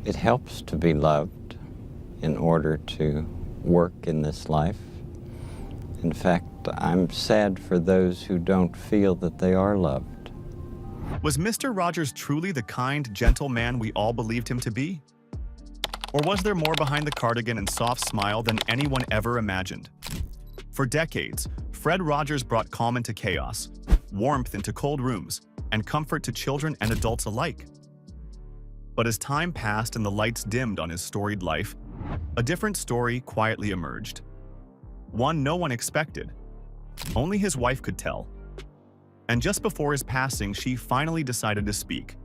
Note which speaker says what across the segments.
Speaker 1: It helps to be loved in order to work in this life. In fact, I'm sad for those who don't feel that they are loved.
Speaker 2: Was Mr. Rogers truly the kind, gentle man we all believed him to be? Or was there more behind the cardigan and soft smile than anyone ever imagined? For decades, Fred Rogers brought calm into chaos, warmth into cold rooms, and comfort to children and adults alike. But as time passed and the lights dimmed on his storied life, a different story quietly emerged. One no one expected. Only his wife could tell. And just before his passing, she finally decided to speak.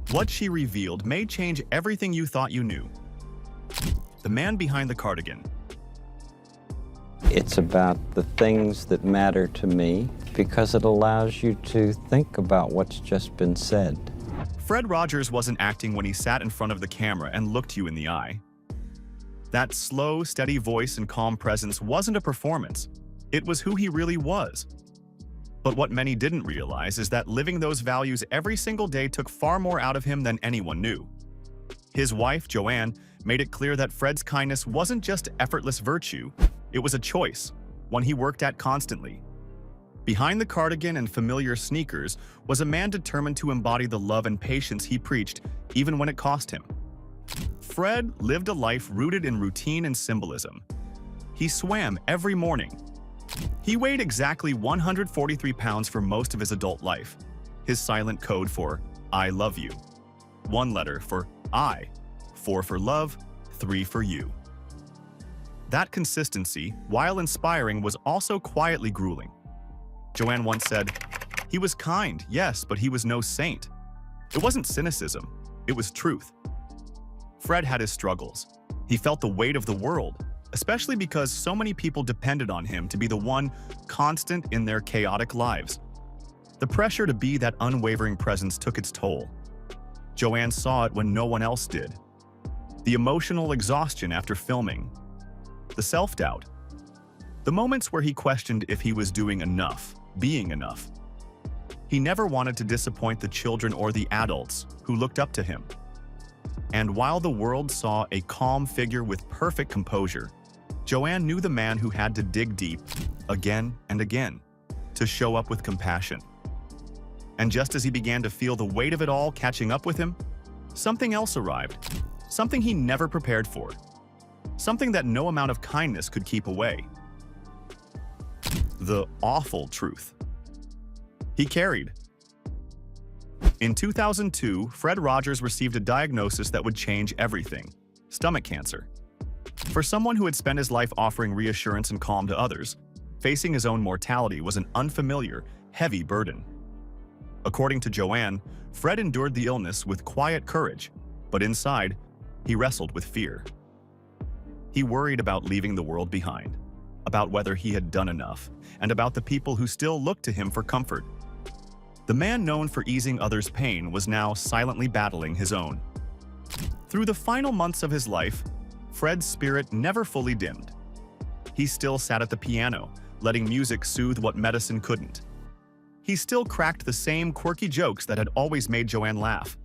Speaker 2: What she revealed may change everything you thought you knew. The man behind the cardigan.
Speaker 1: It's about the things that matter to me because it allows you to think about what's just been said.
Speaker 2: Fred Rogers wasn't acting when he sat in front of the camera and looked you in the eye. That slow, steady voice and calm presence wasn't a performance. It was who he really was. But what many didn't realize is that living those values every single day took far more out of him than anyone knew. His wife, Joanne, made it clear that Fred's kindness wasn't just effortless virtue, it was a choice, one he worked at constantly. Behind the cardigan and familiar sneakers was a man determined to embody the love and patience he preached, even when it cost him. Fred lived a life rooted in routine and symbolism. He swam every morning. He weighed exactly 143 pounds for most of his adult life, his silent code for I love you. One letter for I, 4 for love, 3 for you. That consistency, while inspiring, was also quietly grueling. Joanne once said, "He was kind, yes, but he was no saint." It wasn't cynicism, it was truth. Fred had his struggles. He felt the weight of the world, especially because so many people depended on him to be the one constant in their chaotic lives. The pressure to be that unwavering presence took its toll. Joanne saw it when no one else did. The emotional exhaustion after filming. The self-doubt. The moments where he questioned if he was doing enough, being enough. He never wanted to disappoint the children or the adults who looked up to him. And while the world saw a calm figure with perfect composure, Joanne knew the man who had to dig deep, again and again, to show up with compassion. And just as he began to feel the weight of it all catching up with him, something else arrived, something he never prepared for, something that no amount of kindness could keep away. The awful truth. He carried. In 2002, Fred Rogers received a diagnosis that would change everything: stomach cancer. For someone who had spent his life offering reassurance and calm to others, facing his own mortality was an unfamiliar, heavy burden. According to Joanne, Fred endured the illness with quiet courage, but inside, he wrestled with fear. He worried about leaving the world behind, about whether he had done enough, and about the people who still looked to him for comfort. The man known for easing others' pain was now silently battling his own. Through the final months of his life, Fred's spirit never fully dimmed. He still sat at the piano, letting music soothe what medicine couldn't. He still cracked the same quirky jokes that had always made Joanne laugh.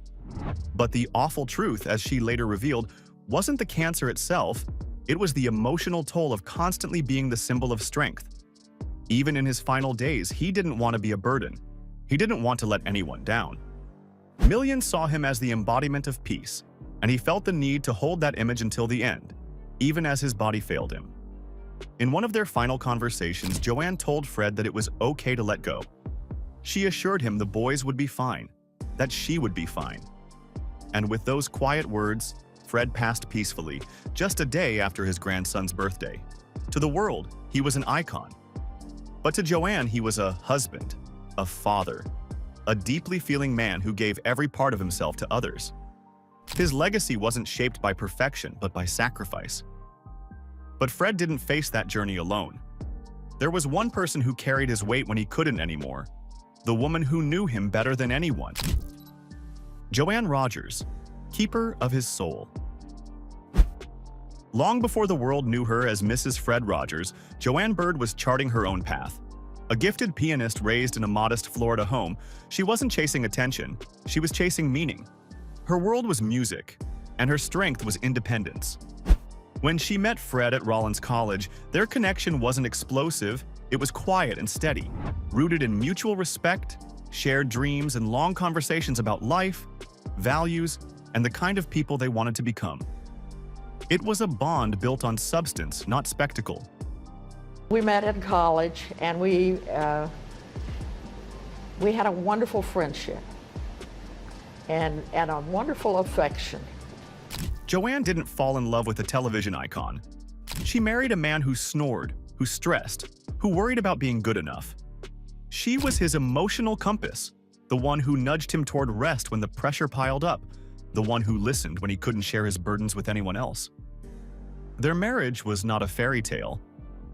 Speaker 2: But the awful truth, as she later revealed, wasn't the cancer itself, it was the emotional toll of constantly being the symbol of strength. Even in his final days, he didn't want to be a burden. He didn't want to let anyone down. Millions saw him as the embodiment of peace, and he felt the need to hold that image until the end, even as his body failed him. In one of their final conversations, Joanne told Fred that it was okay to let go. She assured him the boys would be fine, that she would be fine. And with those quiet words, Fred passed peacefully, just a day after his grandson's birthday. To the world, he was an icon. But to Joanne, he was a husband, a father, a deeply feeling man who gave every part of himself to others. His legacy wasn't shaped by perfection, but by sacrifice. But Fred didn't face that journey alone. There was one person who carried his weight when he couldn't anymore, the woman who knew him better than anyone. Joanne Rogers, keeper of his soul. Long before the world knew her as Mrs. Fred Rogers, Joanne Bird was charting her own path. A gifted pianist raised in a modest Florida home, she wasn't chasing attention, she was chasing meaning. Her world was music, and her strength was independence. When she met Fred at Rollins College, their connection wasn't explosive, it was quiet and steady, rooted in mutual respect, shared dreams, and long conversations about life, values, and the kind of people they wanted to become. It was a bond built on substance, not spectacle.
Speaker 3: We met in college, and we had a wonderful friendship and a wonderful affection.
Speaker 2: Joanne didn't fall in love with a television icon. She married a man who snored, who stressed, who worried about being good enough. She was his emotional compass, the one who nudged him toward rest when the pressure piled up, the one who listened when he couldn't share his burdens with anyone else. Their marriage was not a fairy tale.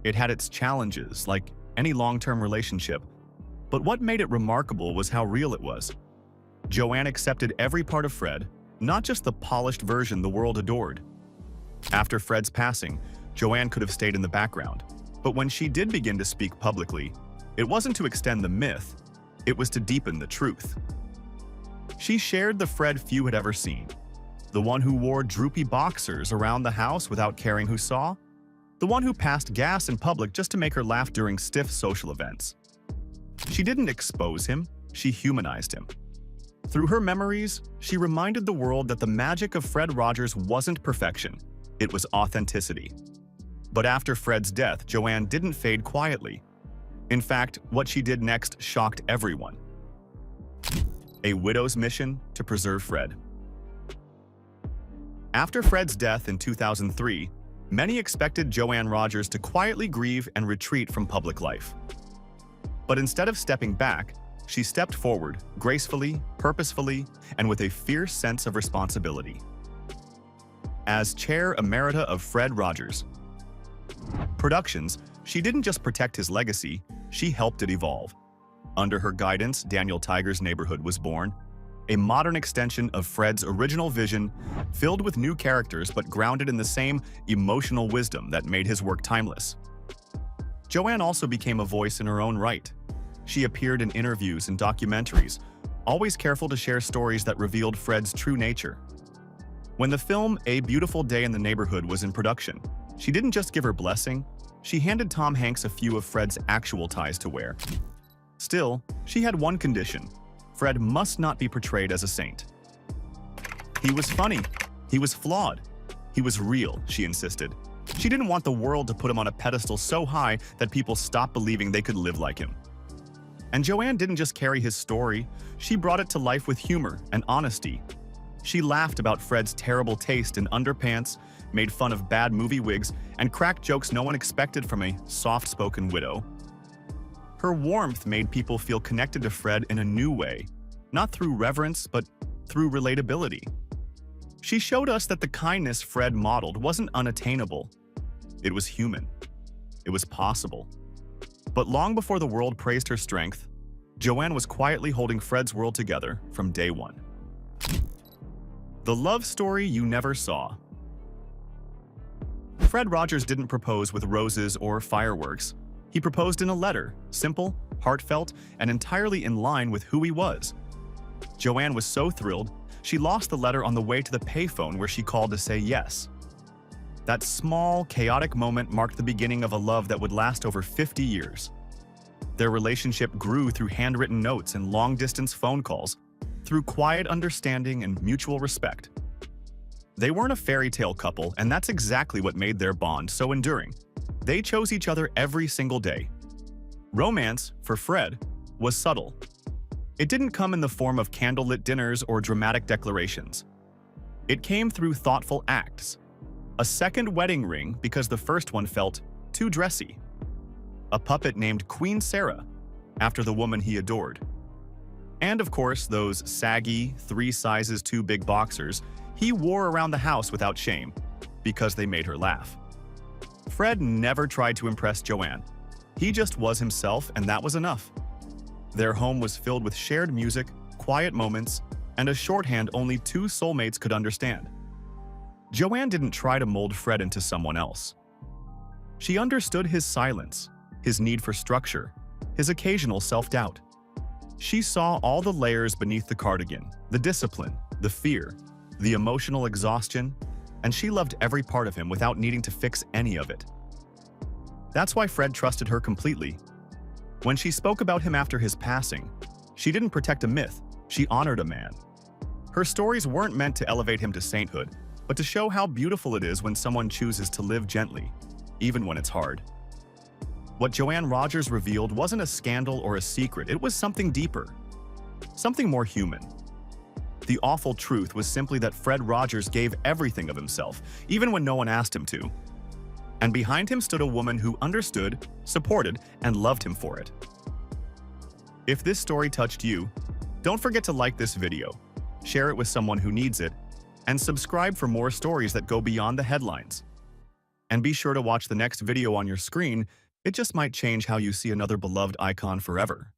Speaker 2: It had its challenges, like any long-term relationship, but what made it remarkable was how real it was. Joanne accepted every part of Fred, not just the polished version the world adored. After Fred's passing, Joanne could have stayed in the background, but when she did begin to speak publicly, it wasn't to extend the myth, it was to deepen the truth. She shared the Fred few had ever seen, the one who wore droopy boxers around the house without caring who saw, the one who passed gas in public just to make her laugh during stiff social events. She didn't expose him, she humanized him. Through her memories, she reminded the world that the magic of Fred Rogers wasn't perfection, it was authenticity. But after Fred's death, Joanne didn't fade quietly. In fact, what she did next shocked everyone. A widow's mission to preserve Fred. After Fred's death in 2003, many expected Joanne Rogers to quietly grieve and retreat from public life. But instead of stepping back, she stepped forward, gracefully, purposefully, and with a fierce sense of responsibility. As Chair Emerita of Fred Rogers Productions, she didn't just protect his legacy, she helped it evolve. Under her guidance, Daniel Tiger's Neighborhood was born, a modern extension of Fred's original vision, filled with new characters but grounded in the same emotional wisdom that made his work timeless. Joanne also became a voice in her own right. She appeared in interviews and documentaries, always careful to share stories that revealed Fred's true nature. When the film A Beautiful Day in the Neighborhood was in production, she didn't just give her blessing, she handed Tom Hanks a few of Fred's actual ties to wear. Still, she had one condition: Fred must not be portrayed as a saint. He was funny, he was flawed, he was real, she insisted. She didn't want the world to put him on a pedestal so high that people stopped believing they could live like him. And Joanne didn't just carry his story, she brought it to life with humor and honesty. She laughed about Fred's terrible taste in underpants, made fun of bad movie wigs, and cracked jokes no one expected from a soft-spoken widow. Her warmth made people feel connected to Fred in a new way, not through reverence, but through relatability. She showed us that the kindness Fred modeled wasn't unattainable. It was human. It was possible. But long before the world praised her strength, Joanne was quietly holding Fred's world together from day one. The love story you never saw. Fred Rogers didn't propose with roses or fireworks. He proposed in a letter, simple, heartfelt, and entirely in line with who he was. Joanne was so thrilled, she lost the letter on the way to the payphone where she called to say yes. That small, chaotic moment marked the beginning of a love that would last over 50 years. Their relationship grew through handwritten notes and long-distance phone calls, through quiet understanding and mutual respect. They weren't a fairy tale couple, and that's exactly what made their bond so enduring. They chose each other every single day. Romance, for Fred, was subtle. It didn't come in the form of candlelit dinners or dramatic declarations. It came through thoughtful acts. A second wedding ring because the first one felt too dressy. A puppet named Queen Sarah, after the woman he adored. And of course, those saggy, 3 sizes too big boxers he wore around the house without shame, because they made her laugh. Fred never tried to impress Joanne. He just was himself, and that was enough. Their home was filled with shared music, quiet moments, and a shorthand only 2 soulmates could understand. Joanne didn't try to mold Fred into someone else. She understood his silence, his need for structure, his occasional self-doubt. She saw all the layers beneath the cardigan, the discipline, the fear, the emotional exhaustion, and she loved every part of him without needing to fix any of it. That's why Fred trusted her completely. When she spoke about him after his passing, she didn't protect a myth, she honored a man. Her stories weren't meant to elevate him to sainthood, but to show how beautiful it is when someone chooses to live gently, even when it's hard. What Joanne Rogers revealed wasn't a scandal or a secret, it was something deeper, something more human. The awful truth was simply that Fred Rogers gave everything of himself, even when no one asked him to. And behind him stood a woman who understood, supported, and loved him for it. If this story touched you, don't forget to like this video, share it with someone who needs it, and subscribe for more stories that go beyond the headlines. And be sure to watch the next video on your screen, it just might change how you see another beloved icon forever.